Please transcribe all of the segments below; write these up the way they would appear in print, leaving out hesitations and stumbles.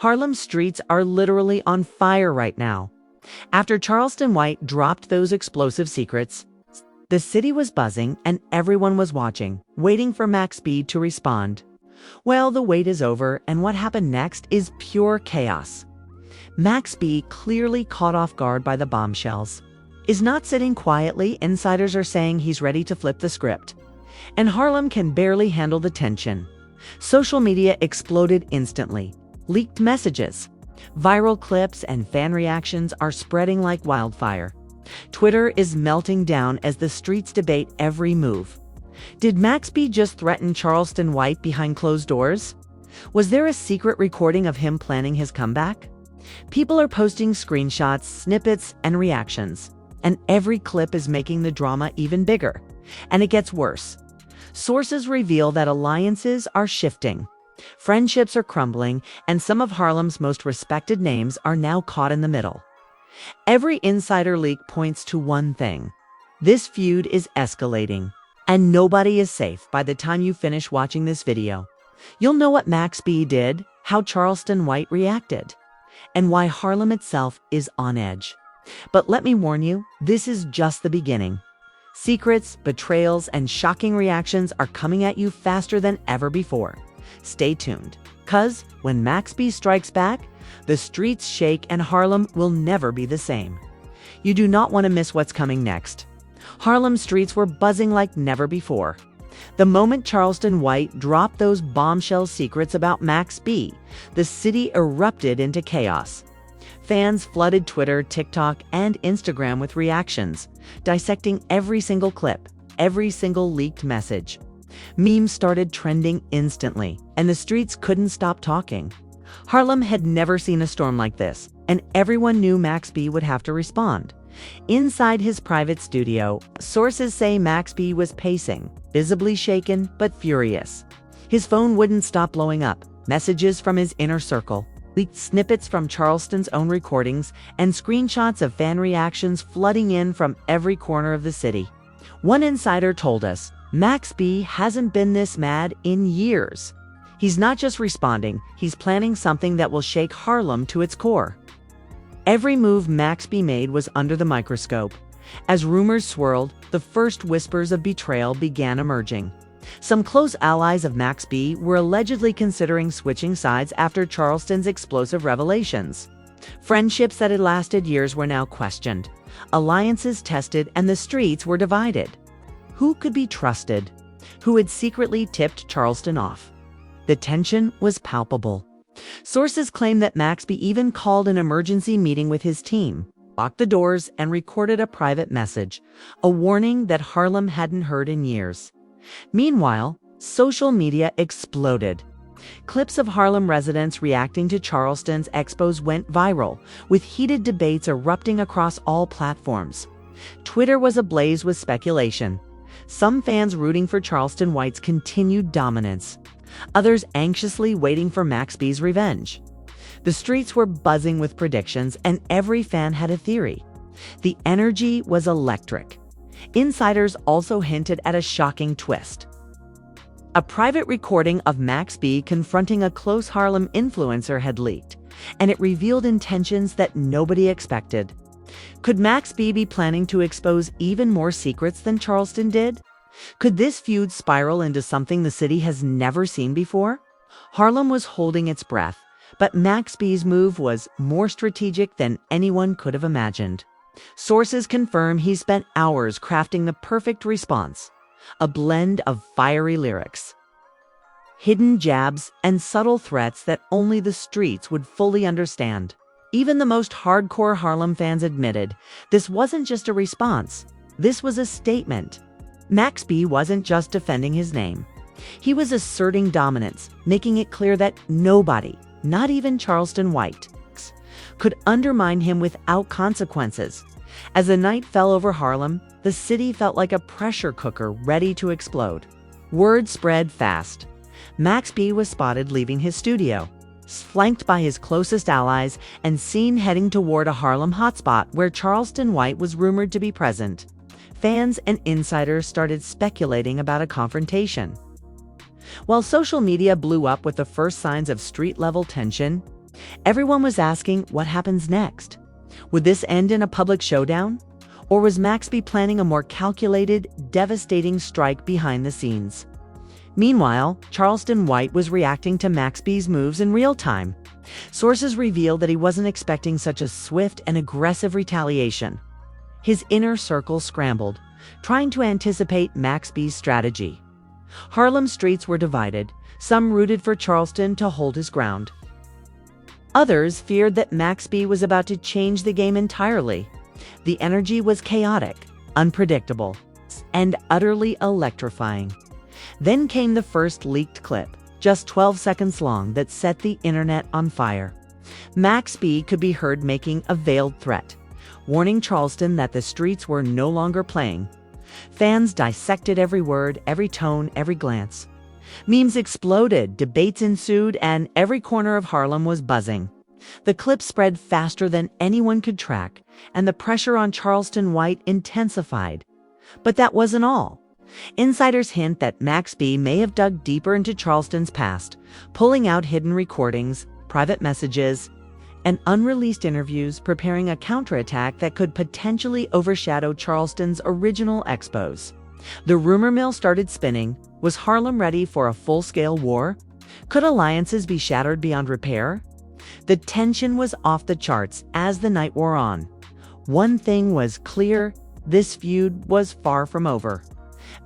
Harlem streets are literally on fire right now. After Charleston White dropped those explosive secrets, the city was buzzing and everyone was watching, waiting for Max B to respond. Well, the wait is over, and what happened next is pure chaos. Max B, clearly caught off guard by the bombshells, is not sitting quietly. Insiders are saying he's ready to flip the script. And Harlem can barely handle the tension. Social media exploded instantly. Leaked messages, viral clips, and fan reactions are spreading like wildfire. Twitter is melting down as the streets debate every move. Did Max B just threaten Charleston White behind closed doors? Was there a secret recording of him planning his comeback? People are posting screenshots, snippets, and reactions, and every clip is making the drama even bigger. And it gets worse. Sources reveal that alliances are shifting. Friendships are crumbling, and some of Harlem's most respected names are now caught in the middle. Every insider leak points to one thing: this feud is escalating, and nobody is safe. By the time you finish watching this video, you'll know what Max B did, how Charleston White reacted, and why Harlem itself is on edge. But let me warn you, this is just the beginning. Secrets, betrayals, and shocking reactions are coming at you faster than ever before. Stay tuned, 'cause when Max B strikes back, the streets shake and Harlem will never be the same. You do not want to miss what's coming next. Harlem streets were buzzing like never before. The moment Charleston White dropped those bombshell secrets about Max B, the city erupted into chaos. Fans flooded Twitter, TikTok, and Instagram with reactions, dissecting every single clip, every single leaked message. Memes started trending instantly, and the streets couldn't stop talking. Harlem had never seen a storm like this, and everyone knew Max B would have to respond. Inside his private studio, sources say Max B was pacing, visibly shaken but furious. His phone wouldn't stop blowing up, messages from his inner circle, leaked snippets from Charleston's own recordings, and screenshots of fan reactions flooding in from every corner of the city. One insider told us, Max B hasn't been this mad in years. He's not just responding, he's planning something that will shake Harlem to its core. Every move Max B made was under the microscope. As rumors swirled, the first whispers of betrayal began emerging. Some close allies of Max B were allegedly considering switching sides after Charleston's explosive revelations. Friendships that had lasted years were now questioned. Alliances tested, and the streets were divided. Who could be trusted? Who had secretly tipped Charleston off? The tension was palpable. Sources claim that Max B even called an emergency meeting with his team, locked the doors, and recorded a private message, a warning that Harlem hadn't heard in years. Meanwhile, social media exploded. Clips of Harlem residents reacting to Charleston's expos went viral, with heated debates erupting across all platforms. Twitter was ablaze with speculation. Some fans rooting for Charleston White's continued dominance, others anxiously waiting for Max B's revenge. The streets were buzzing with predictions, and every fan had a theory. The energy was electric. Insiders also hinted at a shocking twist. A private recording of Max B confronting a close Harlem influencer had leaked, and it revealed intentions that nobody expected. Could Max B be planning to expose even more secrets than Charleston did? Could this feud spiral into something the city has never seen before? Harlem was holding its breath, but Max B's move was more strategic than anyone could have imagined. Sources confirm he spent hours crafting the perfect response, a blend of fiery lyrics, hidden jabs, and subtle threats that only the streets would fully understand. Even the most hardcore Harlem fans admitted this wasn't just a response, this was a statement. Max B wasn't just defending his name. He was asserting dominance, making it clear that nobody, not even Charleston White, could undermine him without consequences. As the night fell over Harlem, the city felt like a pressure cooker ready to explode. Word spread fast. Max B was spotted leaving his studio, flanked by his closest allies, and seen heading toward a Harlem hotspot where Charleston White was rumored to be present. Fans and insiders started speculating about a confrontation. While social media blew up with the first signs of street-level tension, Everyone was asking what happens next. Would this end in a public showdown? Or was Maxby planning a more calculated, devastating strike behind the scenes? Meanwhile, Charleston White was reacting to Maxby's moves in real time. Sources revealed that he wasn't expecting such a swift and aggressive retaliation. His inner circle scrambled, trying to anticipate Maxby's strategy. Harlem streets were divided, some rooted for Charleston to hold his ground. Others feared that Maxby was about to change the game entirely. The energy was chaotic, unpredictable, and utterly electrifying. Then came the first leaked clip, just 12 seconds long, that set the internet on fire. Maxby could be heard making a veiled threat, warning Charleston that the streets were no longer playing. Fans dissected every word, every tone, every glance. Memes exploded, debates ensued, and every corner of Harlem was buzzing. The clip spread faster than anyone could track, and the pressure on Charleston White intensified. But that wasn't all. Insiders hint that Maxby may have dug deeper into Charleston's past, pulling out hidden recordings, private messages, and unreleased interviews, preparing a counterattack that could potentially overshadow Charleston's original expos. The rumor mill started spinning. Was Harlem ready for a full-scale war? Could alliances be shattered beyond repair? The tension was off the charts as the night wore on. One thing was clear: this feud was far from over.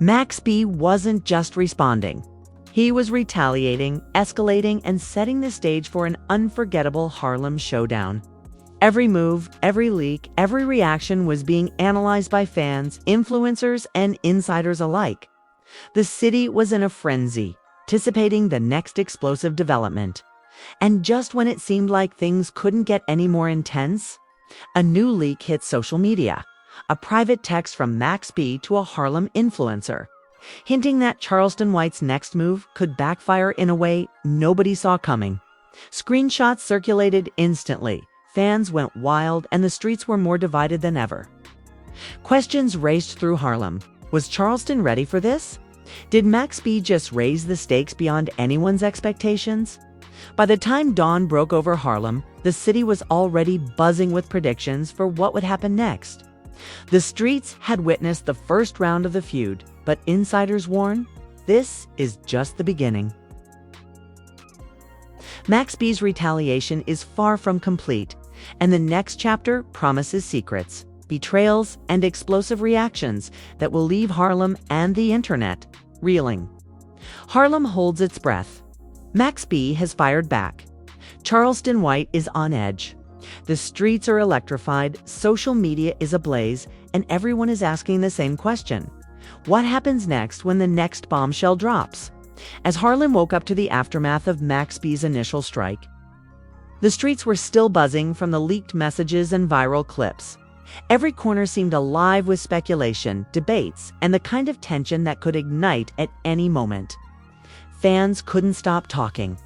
Maxby wasn't just responding. He was retaliating, escalating, and setting the stage for an unforgettable Harlem showdown. Every move, every leak, every reaction was being analyzed by fans, influencers, and insiders alike. The city was in a frenzy, anticipating the next explosive development. And just when it seemed like things couldn't get any more intense, a new leak hit social media. A private text from Maxby to a Harlem influencer, hinting that Charleston White's next move could backfire in a way nobody saw coming. Screenshots circulated instantly. Fans went wild, and the streets were more divided than ever. Questions raced through Harlem. Was Charleston ready for this? Did Maxby just raise the stakes beyond anyone's expectations? By the time dawn broke over Harlem, the city was already buzzing with predictions for what would happen next. The streets had witnessed the first round of the feud, but insiders warn, this is just the beginning. Maxby's retaliation is far from complete, and the next chapter promises secrets, betrayals, and explosive reactions that will leave Harlem and the internet reeling. Harlem holds its breath. Maxby has fired back. Charleston White is on edge. The streets are electrified, social media is ablaze, and everyone is asking the same question. What happens next when the next bombshell drops? As Harlem woke up to the aftermath of Maxby's initial strike, the streets were still buzzing from the leaked messages and viral clips. Every corner seemed alive with speculation, debates, and the kind of tension that could ignite at any moment. Fans couldn't stop talking.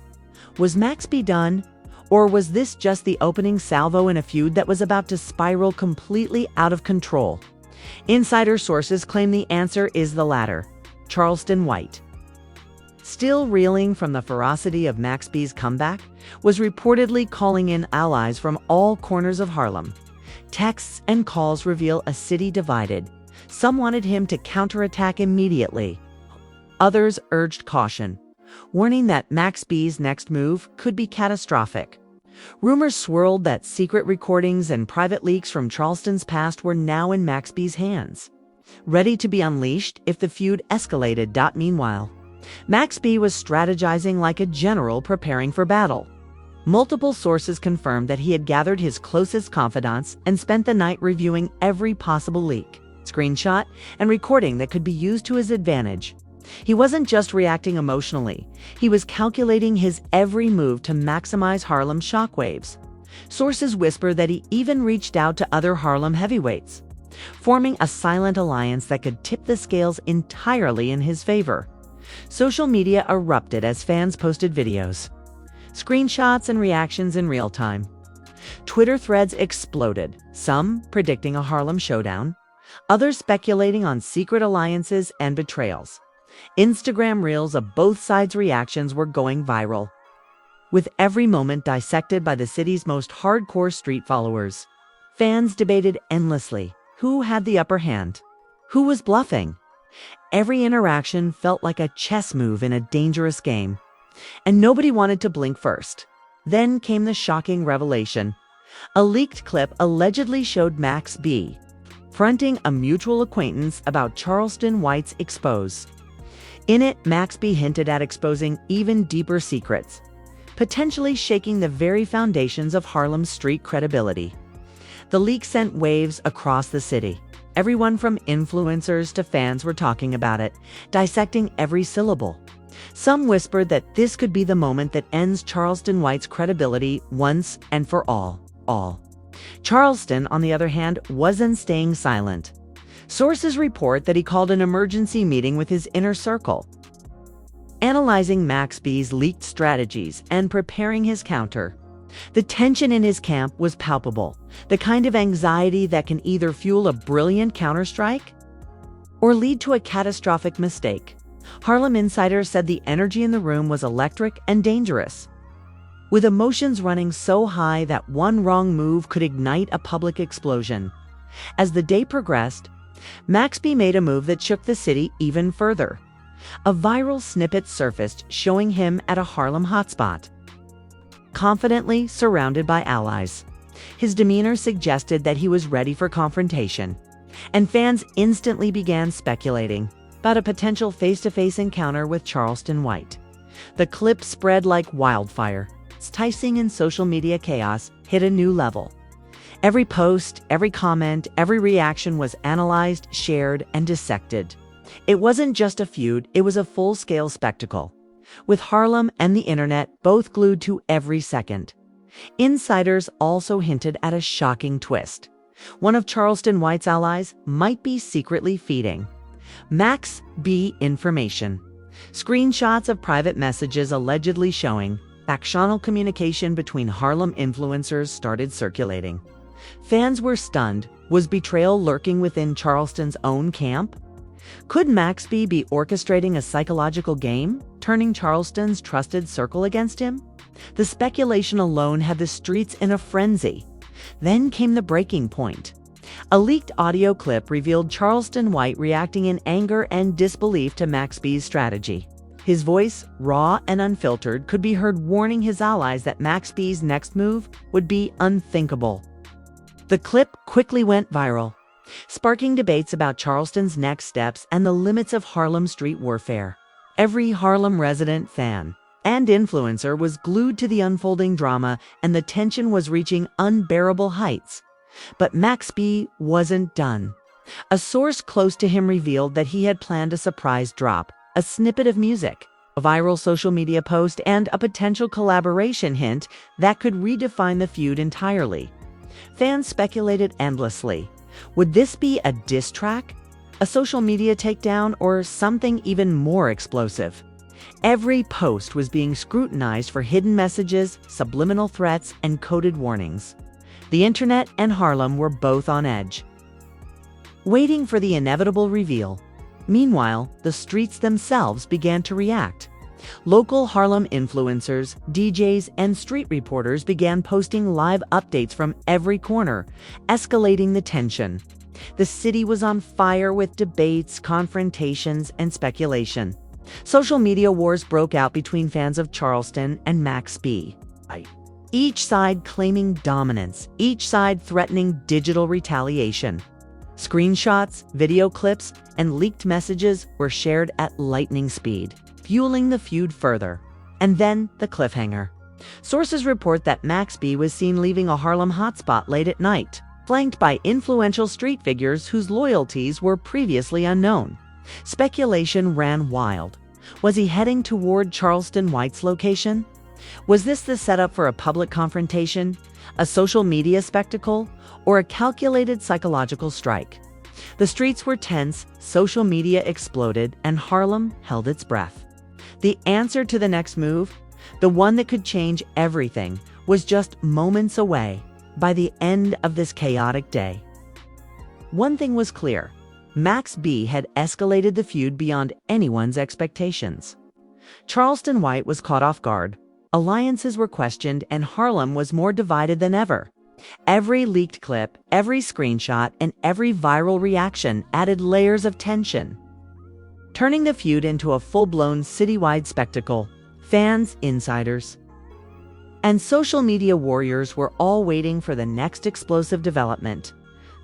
Was Maxby done? Or was this just the opening salvo in a feud that was about to spiral completely out of control? Insider sources claim the answer is the latter: Charleston White, still reeling from the ferocity of Maxby's comeback, was reportedly calling in allies from all corners of Harlem. Texts and calls reveal a city divided. Some wanted him to counterattack immediately. Others urged caution, warning that Maxby's next move could be catastrophic. Rumors swirled that secret recordings and private leaks from Charleston's past were now in Maxby's hands, ready to be unleashed if the feud escalated. Meanwhile, Maxby was strategizing like a general preparing for battle. Multiple sources confirmed that he had gathered his closest confidants and spent the night reviewing every possible leak, screenshot, and recording that could be used to his advantage. He wasn't just reacting emotionally, he was calculating his every move to maximize Harlem shockwaves. Sources whisper that he even reached out to other Harlem heavyweights, forming a silent alliance that could tip the scales entirely in his favor. Social media erupted as fans posted videos, screenshots, and reactions in real time. Twitter threads exploded, some predicting a Harlem showdown, others speculating on secret alliances and betrayals. Instagram reels of both sides' reactions were going viral. with every moment dissected by the city's most hardcore street followers. Fans debated endlessly who had the upper hand, who was bluffing. Every interaction felt like a chess move in a dangerous game, and nobody wanted to blink first. Then came the shocking revelation. A leaked clip allegedly showed Max B fronting a mutual acquaintance about Charleston White's expose. In it, Max B hinted at exposing even deeper secrets, potentially shaking the very foundations of Harlem's street credibility. The leak sent waves across the city. Everyone from influencers to fans were talking about it, dissecting every syllable. Some whispered that this could be the moment that ends Charleston White's credibility once and for all. Charleston, on the other hand, wasn't staying silent. Sources report that he called an emergency meeting with his inner circle, analyzing Max B's leaked strategies and preparing his counter. The tension in his camp was palpable, the kind of anxiety that can either fuel a brilliant counterstrike or lead to a catastrophic mistake. Harlem insiders said the energy in the room was electric and dangerous, with emotions running so high that one wrong move could ignite a public explosion. As the day progressed, Max B made a move that shook the city even further. A viral snippet surfaced showing him at a Harlem hotspot, confidently surrounded by allies. His demeanor suggested that he was ready for confrontation, and fans instantly began speculating about a potential face-to-face encounter with Charleston White. The clip spread like wildfire. Its enticing and social media chaos hit a new level. Every post, every comment, every reaction was analyzed, shared, and dissected. It wasn't just a feud, it was a full-scale spectacle, with Harlem and the internet both glued to every second. Insiders also hinted at a shocking twist. One of Charleston White's allies might be secretly feeding Max B information. Screenshots of private messages allegedly showing factional communication between Harlem influencers started circulating. Fans were stunned. Was betrayal lurking within Charleston's own camp? Could Max B be orchestrating a psychological game, turning Charleston's trusted circle against him? The speculation alone had the streets in a frenzy. Then came the breaking point. A leaked audio clip revealed Charleston White reacting in anger and disbelief to Max B's strategy. His voice, raw and unfiltered, could be heard warning his allies that Max B's next move would be unthinkable. The clip quickly went viral, sparking debates about Charleston's next steps and the limits of Harlem street warfare. Every Harlem resident, fan, and influencer was glued to the unfolding drama, and the tension was reaching unbearable heights. But Max B wasn't done. A source close to him revealed that he had planned a surprise drop, a snippet of music, a viral social media post, and a potential collaboration hint that could redefine the feud entirely. Fans speculated endlessly. Would this be a diss track, a social media takedown, or something even more explosive? Every post was being scrutinized for hidden messages, subliminal threats, and coded warnings. The internet and Harlem were both on edge, waiting for the inevitable reveal. Meanwhile, the streets themselves began to react. Local Harlem influencers, DJs, and street reporters began posting live updates from every corner, escalating the tension. The city was on fire with debates, confrontations, and speculation. Social media wars broke out between fans of Charleston and Max B, each side claiming dominance, each side threatening digital retaliation. Screenshots, video clips, and leaked messages were shared at lightning speed, fueling the feud further. And then the cliffhanger. Sources report that Max B was seen leaving a Harlem hotspot late at night, flanked by influential street figures whose loyalties were previously unknown. Speculation ran wild. Was he heading toward Charleston White's location? Was this the setup for a public confrontation, a social media spectacle, or a calculated psychological strike? The streets were tense, social media exploded, and Harlem held its breath. The answer to the next move, the one that could change everything, was just moments away. By the end of this chaotic day, one thing was clear. Max B had escalated the feud beyond anyone's expectations. Charleston White was caught off guard, Alliances were questioned, and Harlem was more divided than ever. Every leaked clip, every screenshot, and every viral reaction added layers of tension, turning the feud into a full-blown citywide spectacle. Fans, insiders, and social media warriors were all waiting for the next explosive development.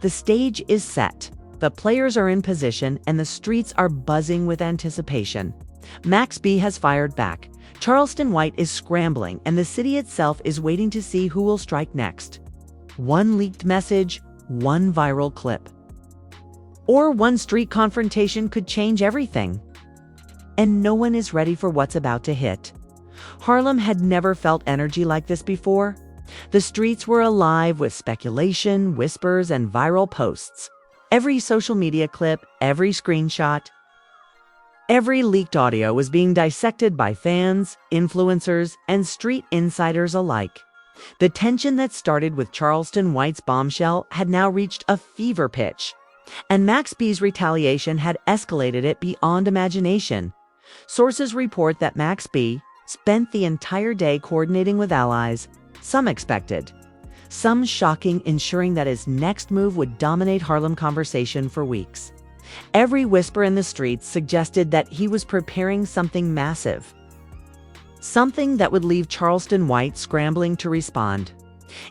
The stage is set, the players are in position, and the streets are buzzing with anticipation. Max B has fired back. Charleston White is scrambling, and the city itself is waiting to see who will strike next. One leaked message, one viral clip, or one street confrontation could change everything. And no one is ready for what's about to hit. Harlem had never felt energy like this before. The streets were alive with speculation, whispers, and viral posts. Every social media clip, every screenshot, every leaked audio was being dissected by fans, influencers, and street insiders alike. The tension that started with Charleston White's bombshell had now reached a fever pitch, and Max B's retaliation had escalated it beyond imagination. Sources report that Max B spent the entire day coordinating with allies, some expected, some shocking, ensuring that his next move would dominate Harlem conversation for weeks. Every whisper in the streets suggested that he was preparing something massive, something that would leave Charleston White scrambling to respond.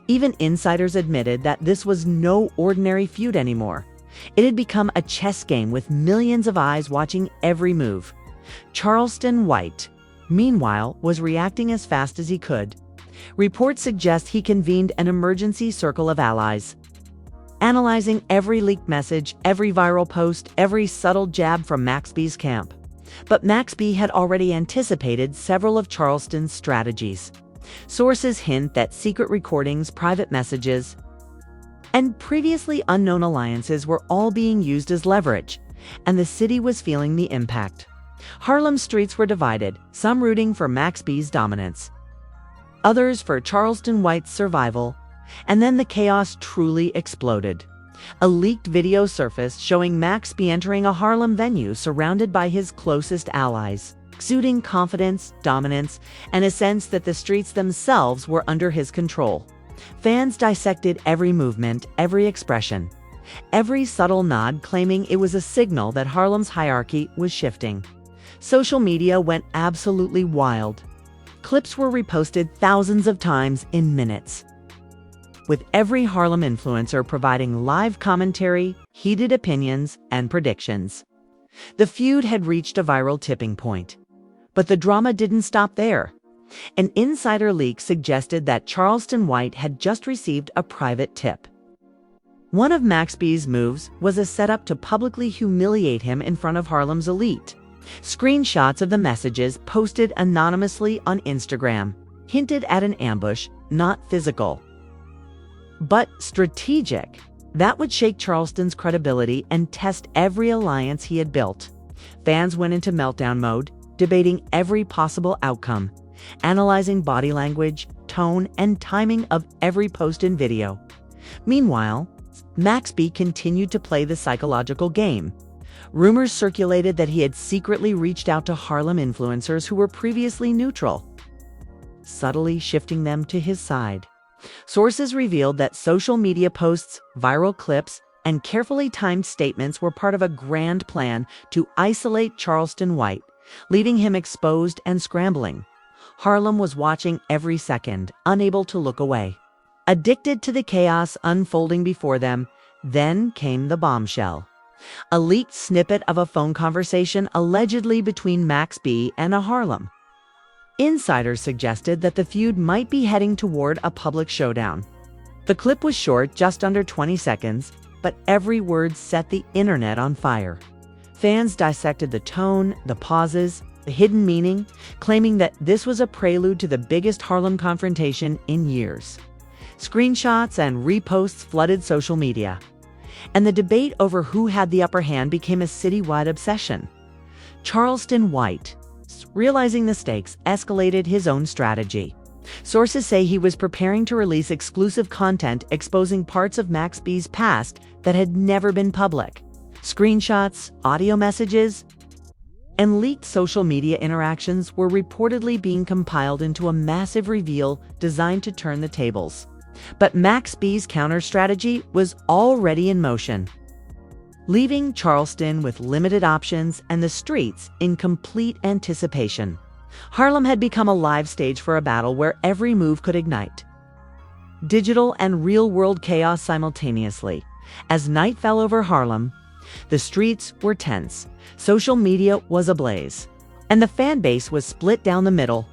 Even insiders admitted that this was no ordinary feud anymore. It had become a chess game with millions of eyes watching every move. Charleston White, meanwhile, was reacting as fast as he could. Reports suggest he convened an emergency circle of allies, analyzing every leaked message, every viral post, every subtle jab from Max B's camp. But Max B had already anticipated several of Charleston's strategies. Sources hint that secret recordings, private messages, and previously unknown alliances were all being used as leverage, and the city was feeling the impact. Harlem streets were divided, some rooting for Max B's dominance, others for Charleston White's survival, and then the chaos truly exploded. A leaked video surfaced showing Max B entering a Harlem venue surrounded by his closest allies, exuding confidence, dominance, and a sense that the streets themselves were under his control. Fans dissected every movement, every expression, every subtle nod, claiming it was a signal that Harlem's hierarchy was shifting. Social media went absolutely wild. Clips were reposted thousands of times in minutes, with every Harlem influencer providing live commentary, heated opinions, and predictions. The feud had reached a viral tipping point. But the drama didn't stop there. An insider leak suggested that Charleston White had just received a private tip. One of Max B's moves was a setup to publicly humiliate him in front of Harlem's elite. Screenshots of the messages posted anonymously on Instagram hinted at an ambush, not physical, but strategic, that would shake Charleston's credibility and test every alliance he had built. Fans went into meltdown mode, debating every possible outcome, analyzing body language, tone, and timing of every post and video. Meanwhile, Max B continued to play the psychological game. Rumors circulated that he had secretly reached out to Harlem influencers who were previously neutral, subtly shifting them to his side. Sources revealed that social media posts, viral clips, and carefully timed statements were part of a grand plan to isolate Charleston White, leaving him exposed and scrambling. Harlem was watching every second, unable to look away, addicted to the chaos unfolding before them. Then came the bombshell. A leaked snippet of a phone conversation allegedly between Max B and a Harlem. Insiders suggested that the feud might be heading toward a public showdown. The clip was short, just under 20 seconds, but every word set the internet on fire. Fans dissected the tone, the pauses, the hidden meaning, claiming that this was a prelude to the biggest Harlem confrontation in years. Screenshots and reposts flooded social media, and the debate over who had the upper hand became a citywide obsession. Charleston White, realizing the stakes, escalated his own strategy. Sources say he was preparing to release exclusive content exposing parts of Max B's past that had never been public. Screenshots, audio messages, and leaked social media interactions were reportedly being compiled into a massive reveal designed to turn the tables. But Max B's counter strategy was already in motion, leaving Charleston with limited options and the streets in complete anticipation. Harlem had become a live stage for a battle where every move could ignite digital and real-world chaos simultaneously. As night fell over Harlem, the streets were tense, social media was ablaze, and the fan base was split down the middle.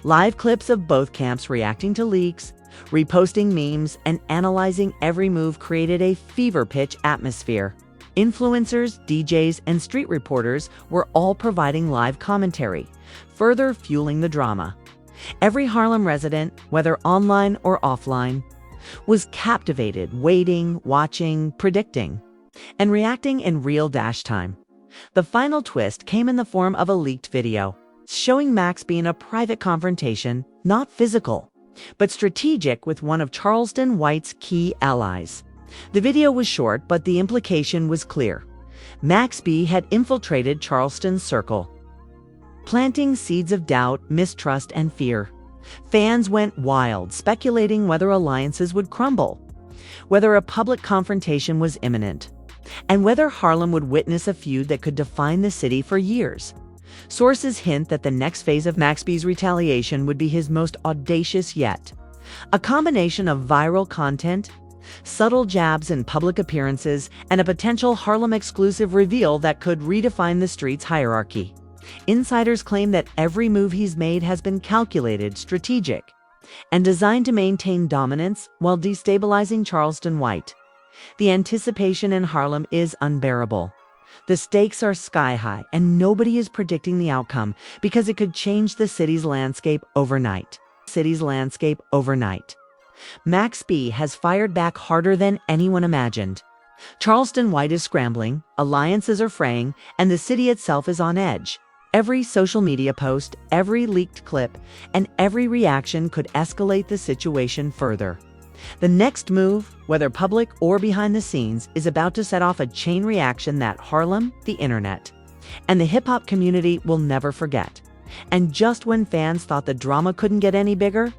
Live clips of both camps reacting to leaks, reposting memes, and analyzing every move created a fever-pitch atmosphere. Influencers, DJs, and street reporters were all providing live commentary, further fueling the drama. Every Harlem resident, whether online or offline, was captivated, waiting, watching, predicting, and reacting in real time. The final twist came in the form of a leaked video, showing Max B in a private confrontation, not physical, but strategic with one of Charleston White's key allies. The video was short, but the implication was clear. Max B had infiltrated Charleston's circle, planting seeds of doubt, mistrust, and fear. Fans went wild, speculating whether alliances would crumble, whether a public confrontation was imminent, and whether Harlem would witness a feud that could define the city for years. Sources hint that the next phase of Max B's retaliation would be his most audacious yet. A combination of viral content, subtle jabs in public appearances, and a potential Harlem-exclusive reveal that could redefine the street's hierarchy. Insiders claim that every move he's made has been calculated, strategic, and designed to maintain dominance while destabilizing Charleston White. The anticipation in Harlem is unbearable. The stakes are sky high, and nobody is predicting the outcome because it could change the city's landscape overnight. Max B has fired back harder than anyone imagined. Charleston White is scrambling, alliances are fraying, and the city itself is on edge. Every social media post, every leaked clip, and every reaction could escalate the situation further. The next move, whether public or behind the scenes, is about to set off a chain reaction that Harlem, the internet, and the hip-hop community will never forget. And just when fans thought the drama couldn't get any bigger,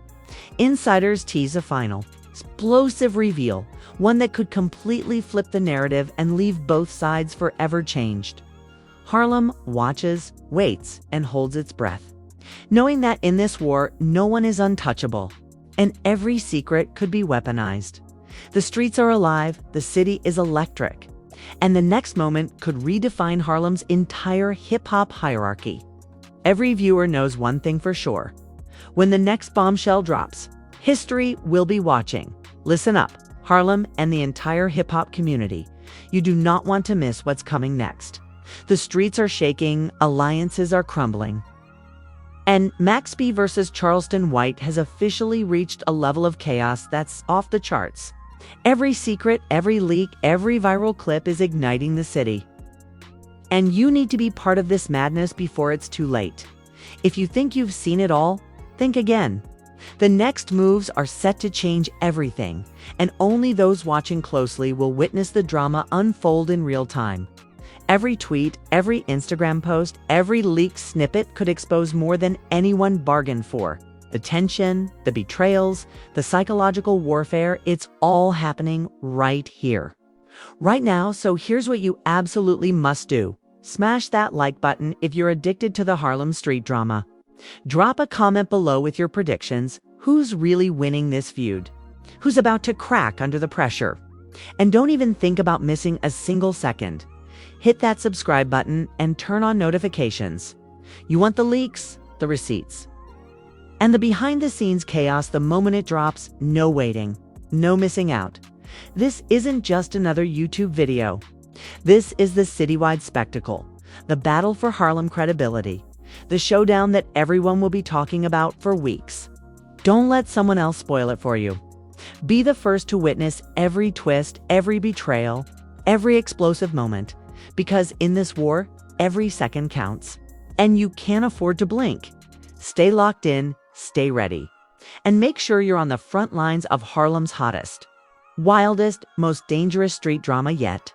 insiders tease a final, explosive reveal, one that could completely flip the narrative and leave both sides forever changed. Harlem watches, waits, and holds its breath, knowing that in this war, no one is untouchable, and every secret could be weaponized. The streets are alive, the city is electric, and the next moment could redefine Harlem's entire hip-hop hierarchy. Every viewer knows one thing for sure. When the next bombshell drops, history will be watching. Listen up, Harlem and the entire hip-hop community. You do not want to miss what's coming next. The streets are shaking, alliances are crumbling, and Max B versus Charleston White has officially reached a level of chaos that's off the charts. Every secret, every leak, every viral clip is igniting the city. And you need to be part of this madness before it's too late. If you think you've seen it all, think again. The next moves are set to change everything, and only those watching closely will witness the drama unfold in real time. Every tweet, every Instagram post, every leaked snippet could expose more than anyone bargained for. The tension, the betrayals, the psychological warfare, it's all happening right here, right now. So here's what you absolutely must do. Smash that like button if you're addicted to the Harlem street drama. Drop a comment below with your predictions. Who's really winning this feud? Who's about to crack under the pressure? And don't even think about missing a single second. Hit that subscribe button and turn on notifications. You want the leaks, the receipts, and the behind-the-scenes chaos the moment it drops. No waiting, no missing out. This isn't just another YouTube video. This is the citywide spectacle, the battle for Harlem credibility, the showdown that everyone will be talking about for weeks. Don't let someone else spoil it for you. Be the first to witness every twist, every betrayal, every explosive moment, because in this war, every second counts, and you can't afford to blink. Stay locked in, stay ready, and make sure you're on the front lines of Harlem's hottest, wildest, most dangerous street drama yet.